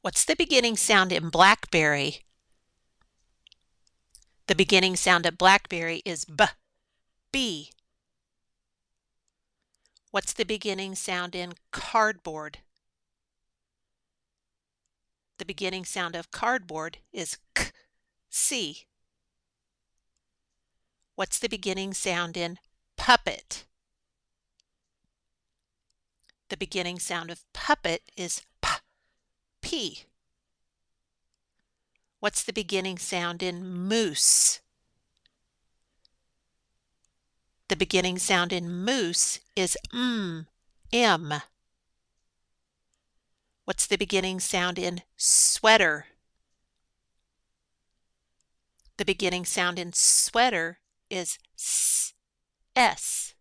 What's the beginning sound in blackberry? The beginning sound of blackberry is b, b. What's the beginning sound in cardboard? The beginning sound of cardboard is k, c. What's the beginning sound in puppet? The beginning sound of puppet is p, p. What's the beginning sound in moose? The beginning sound in moose is m. What's the beginning sound in sweater? The beginning sound in sweater is s.